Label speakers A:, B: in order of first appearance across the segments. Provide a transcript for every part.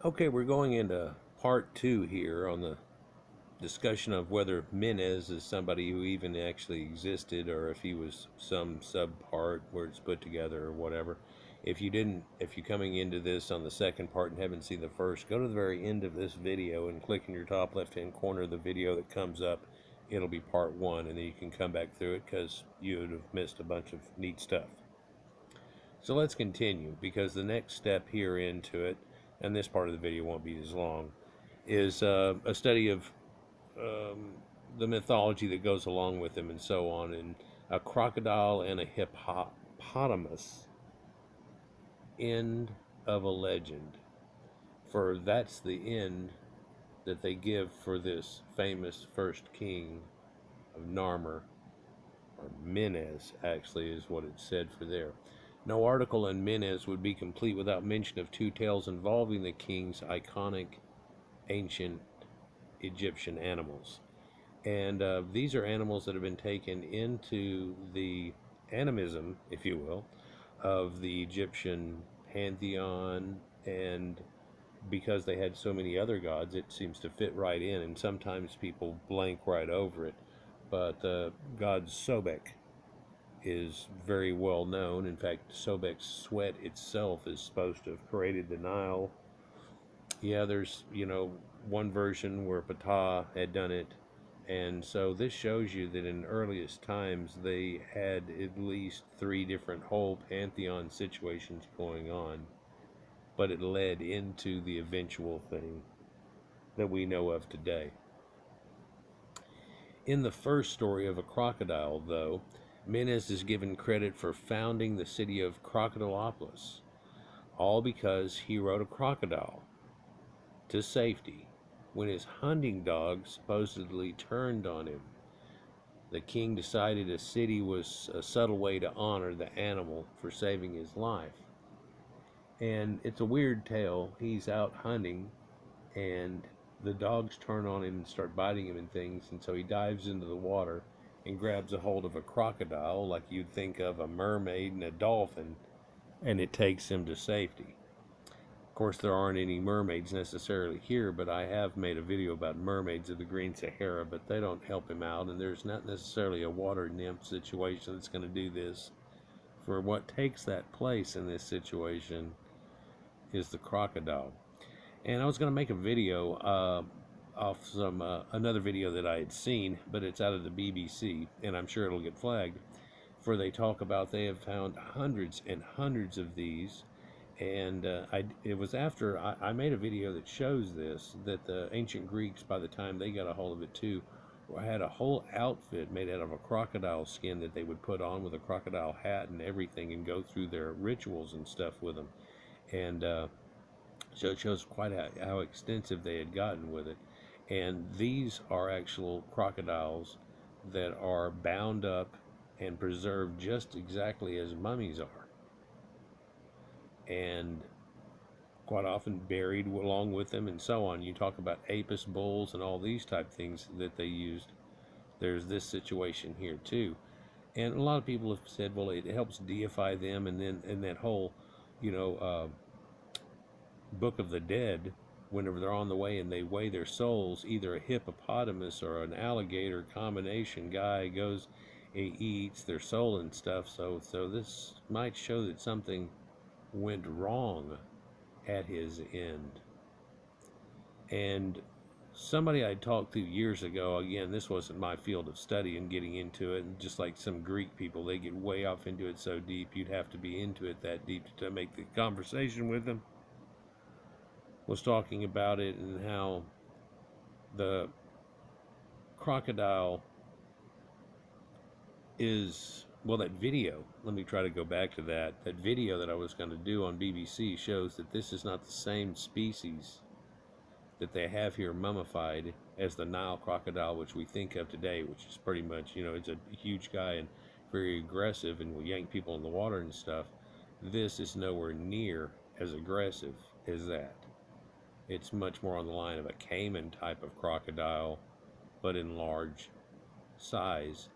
A: Okay, we're going into part two here on the discussion of whether Menez is somebody who even actually existed or if he was some subpart where it's put together or whatever. If you're coming into this on the second part and haven't seen the first, go to the very end of this video and click in your top left hand corner of the video that comes up. It'll be part one, and then you can come back through it because you would have missed a bunch of neat stuff. So let's continue, because the next step here into it, and this part of the video won't be as long, is a study of um, the mythology that goes along with them and so on. And a crocodile and a hippopotamus, end of a legend. For that's the end that they give for this famous first king of Narmer, or Menez, actually, is what it said for there. No article in Menez would be complete without mention of two tales involving the king's iconic ancient Egyptian animals. And these are animals that have been taken into the animism, if you will, of the Egyptian pantheon. And because they had so many other gods, it seems to fit right in. And sometimes people blank right over it. But god Sobek is very well known. In fact, Sobek's sweat itself is supposed to have created the Nile. Yeah, there's, one version where Ptah had done it. And so this shows you that in earliest times they had at least three different whole pantheon situations going on, but it led into the eventual thing that we know of today. In the first story of a crocodile, though, Menes is given credit for founding the city of Crocodilopolis, all because he rode a crocodile to safety when his hunting dog supposedly turned on him. The king decided a city was a subtle way to honor the animal for saving his life. And it's a weird tale. He's out hunting, and the dogs turn on him and start biting him and things, and so he dives into the water and grabs a hold of a crocodile like you'd think of a mermaid and a dolphin, and it takes him to safety. Of course, there aren't any mermaids necessarily here, but I have made a video about mermaids of the Green Sahara, but they don't help him out, and there's not necessarily a water nymph situation that's going to do this. For what takes that place in this situation is the crocodile. And I was going to make a video off some another video that I had seen, but it's out of the BBC, and I'm sure it'll get flagged. For they talk about they have found hundreds and hundreds of these. And it was after I made a video that shows this, that the ancient Greeks, by the time they got a hold of it too, had a whole outfit made out of a crocodile skin that they would put on with a crocodile hat and everything and go through their rituals and stuff with them. And so it shows quite how extensive they had gotten with it. And these are actual crocodiles that are bound up and preserved just exactly as mummies are, and quite often buried along with them and so on. You talk about apis bulls and all these type things that they used. There's this situation here too. And a lot of people have said, well, it helps deify them, and then in that whole, Book of the Dead, whenever they're on the way and they weigh their souls, either a hippopotamus or an alligator combination guy goes, he eats their soul and stuff. So this might show that something went wrong at his end. And somebody I talked to years ago, again, this wasn't my field of study and getting into it, and just like some Greek people, they get way off into it so deep, you'd have to be into it that deep to make the conversation with them, was talking about it and how the crocodile is, well, that video, let me try to go back to that video that I was going to do on BBC shows that this is not the same species that they have here mummified as the Nile crocodile, which we think of today, which is pretty much, it's a huge guy and very aggressive and will yank people in the water and stuff. This is nowhere near as aggressive as that. It's much more on the line of a caiman type of crocodile, but in large size.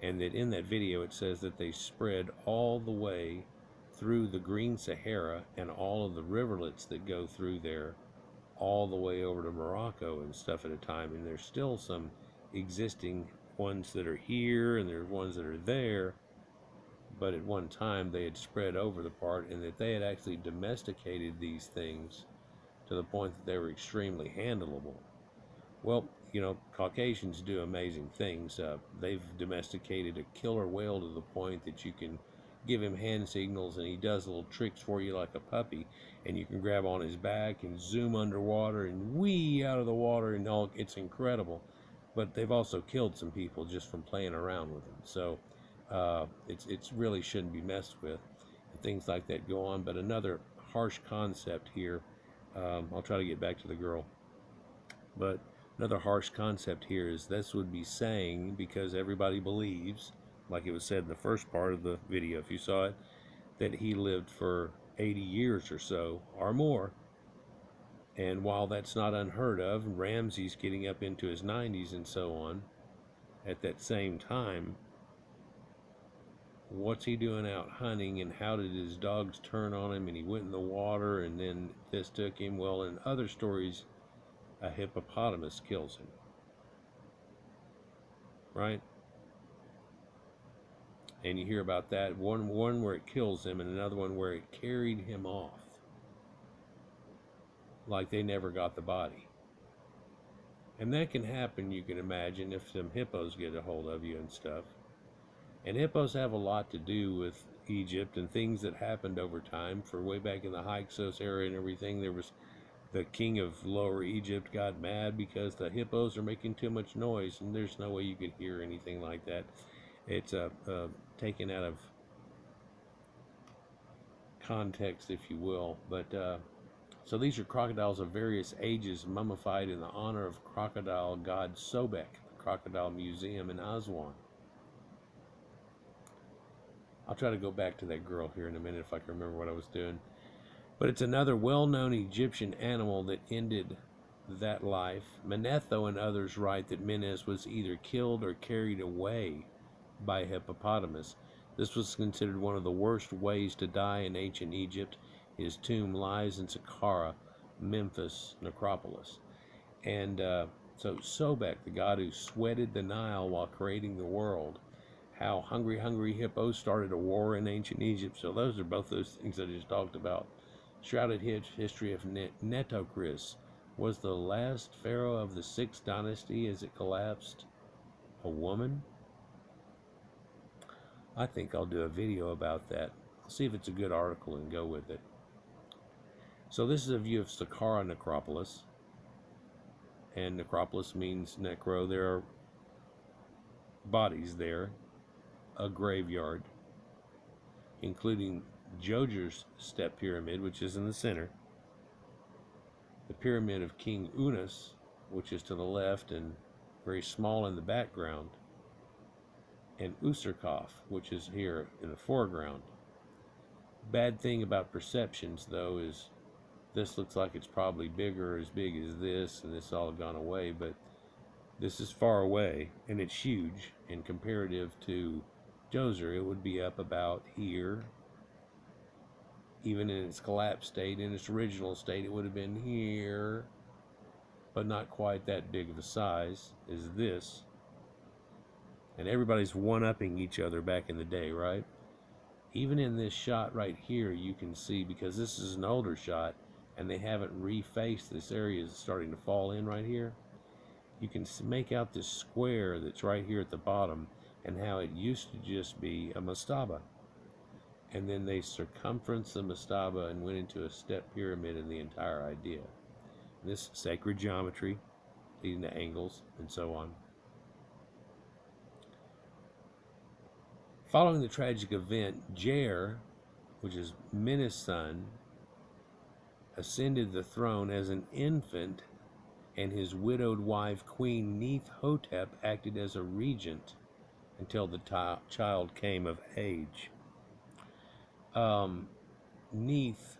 A: And that in that video it says that they spread all the way through the Green Sahara and all of the riverlets that go through there all the way over to Morocco and stuff at a time, and there's still some existing ones that are here, and there's ones that are there, but at one time they had spread over the part, and that they had actually domesticated these things to the point that they were extremely handleable. Well, Caucasians do amazing things. They've domesticated a killer whale to the point that you can give him hand signals and he does little tricks for you like a puppy, and you can grab on his back and zoom underwater and wee out of the water, and all. It's incredible. But they've also killed some people just from playing around with them. So it's really shouldn't be messed with. And things like that go on. But another harsh concept here. I'll try to get back to the girl. But another harsh concept here is this would be saying, because everybody believes, like it was said in the first part of the video, if you saw it, that he lived for 80 years or so, or more. And while that's not unheard of, Ramsey's getting up into his 90s and so on, at that same time, what's he doing out hunting, and how did his dogs turn on him, and he went in the water, and then this took him? Well, in other stories, a hippopotamus kills him, right? And you hear about that, one where it kills him, and another one where it carried him off, like they never got the body. And that can happen, you can imagine, if some hippos get a hold of you and stuff. And hippos have a lot to do with Egypt and things that happened over time. For way back in the Hyksos era and everything, there was the king of Lower Egypt got mad because the hippos are making too much noise, and there's no way you could hear anything like that. It's taken out of context, if you will. But so these are crocodiles of various ages, mummified in the honor of crocodile god Sobek, the Crocodile Museum in Aswan. I'll try to go back to that girl here in a minute if I can remember what I was doing. But it's another well-known Egyptian animal that ended that life. Manetho and others write that Menes was either killed or carried away by a hippopotamus. This was considered one of the worst ways to die in ancient Egypt. His tomb lies in Saqqara, Memphis necropolis. And so Sobek, the god who sweated the Nile while creating the world, how hungry hippos started a war in ancient Egypt. So those are both those things I just talked about. Shrouded history of Nitocris was the last pharaoh of the 6th dynasty as it collapsed a woman. I think I'll do a video about that. I'll see if it's a good article and go with it. So this is a view of Saqqara necropolis. And necropolis means necro. There are bodies there. A graveyard, including Djoser's step pyramid, which is in the center. The pyramid of King Unas, which is to the left and very small in the background. And Userkaf, which is here in the foreground. Bad thing about perceptions, though, is this looks like it's probably bigger, as big as this, and this all gone away, but this is far away, and it's huge, and comparative to Djoser, it would be up about here. Even in its collapsed state, in its original state, it would have been here, but not quite that big of a size as this. And everybody's one-upping each other back in the day, right? Even in this shot right here, you can see, because this is an older shot, and they haven't refaced this area is starting to fall in right here, you can make out this square that's right here at the bottom, and how it used to just be a mastaba. And then they circumferenced the mastaba and went into a step pyramid in the entire idea. And this sacred geometry leading to angles and so on. Following the tragic event, Jair, which is Menes' son, ascended the throne as an infant, and his widowed wife, Queen Neith-hotep, acted as a regent until the child came of age. Neith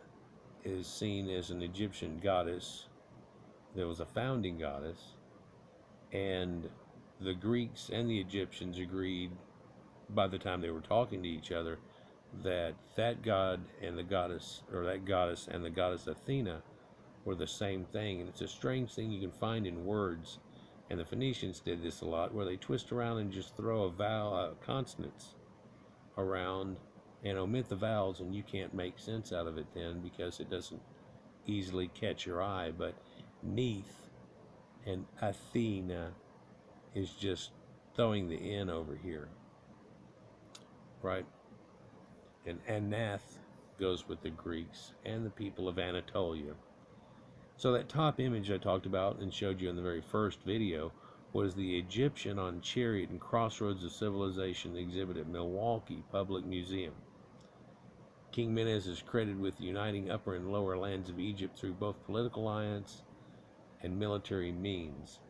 A: is seen as an Egyptian goddess. There was a founding goddess, and the Greeks and the Egyptians agreed by the time they were talking to each other that that god and the goddess, or that goddess and the goddess Athena, were the same thing. And it's a strange thing you can find in words. And the Phoenicians did this a lot, where they twist around and just throw consonants around and omit the vowels, and you can't make sense out of it then because it doesn't easily catch your eye. But Neath and Athena is just throwing the N over here, right? And Anath goes with the Greeks and the people of Anatolia. So that top image I talked about and showed you in the very first video was the Egyptian on chariot and crossroads of civilization exhibit at Milwaukee Public Museum. King Menes is credited with uniting upper and lower lands of Egypt through both political alliance and military means.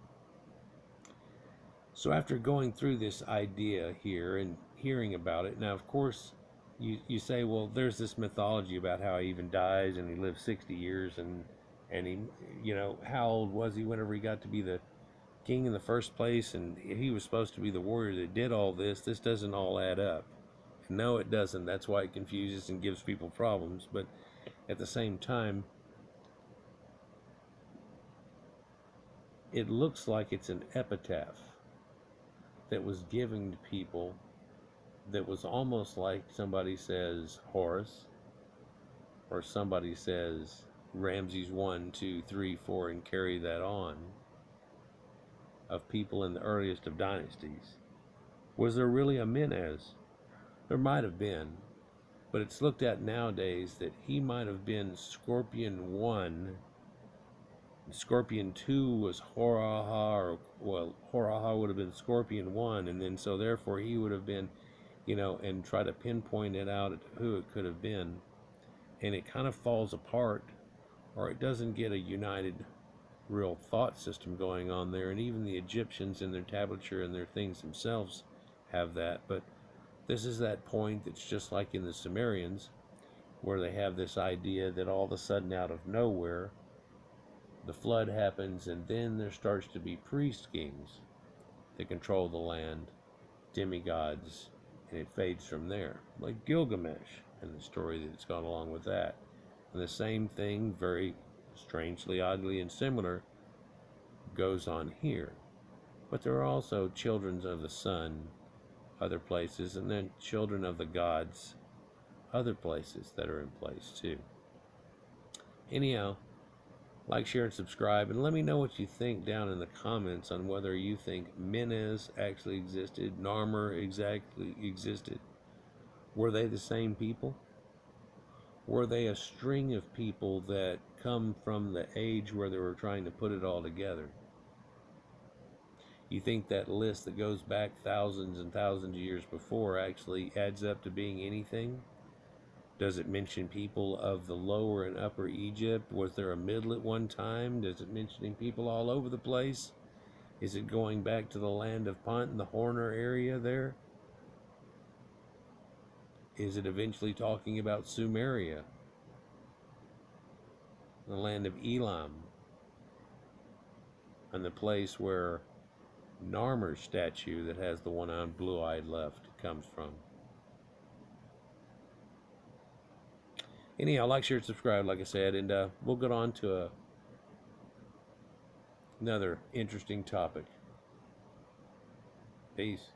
A: So after going through this idea here and hearing about it, now of course you say, well, there's this mythology about how he even dies and he lived 60 years and he, how old was he whenever he got to be the king in the first place, and he was supposed to be the warrior that did all this. This doesn't all add up. No, it doesn't. That's why it confuses and gives people problems. But at the same time, it looks like it's an epitaph that was given to people that was almost like somebody says Horus, or somebody says Ramses 1, 2, 3, 4, and carry that on, of people in the earliest of dynasties. Was there really a Menes? There might have been, but it's looked at nowadays that he might have been Scorpion 1. Scorpion 2 was Horaha, Horaha would have been Scorpion 1, and then so therefore he would have been, and try to pinpoint it out who it could have been. And it kind of falls apart, or it doesn't get a united real thought system going on there. And even the Egyptians in their tablature and their things themselves have that. But this is that point that's just like in the Sumerians, where they have this idea that all of a sudden out of nowhere the flood happens, and then there starts to be priest kings that control the land, demigods, and it fades from there, like Gilgamesh and the story that's gone along with that. And the same thing, very strangely, oddly, and similar, goes on here. But there are also children of the sun other places, and then children of the gods other places that are in place too. Anyhow, like, share, and subscribe, and let me know what you think down in the comments on whether you think Menes actually existed, Narmer exactly existed. Were they the same people? Were they a string of people that come from the age where they were trying to put it all together? You think that list that goes back thousands and thousands of years before actually adds up to being anything? Does it mention people of the lower and upper Egypt? Was there a middle at one time? Does it mention people all over the place? Is it going back to the land of Punt and the Horner area there? Is it eventually talking about Sumeria, the land of Elam, and the place where Narmer's statue that has the one-eyed blue-eyed left comes from? Anyhow, like, share, subscribe, like I said, and we'll get on to another interesting topic. Peace.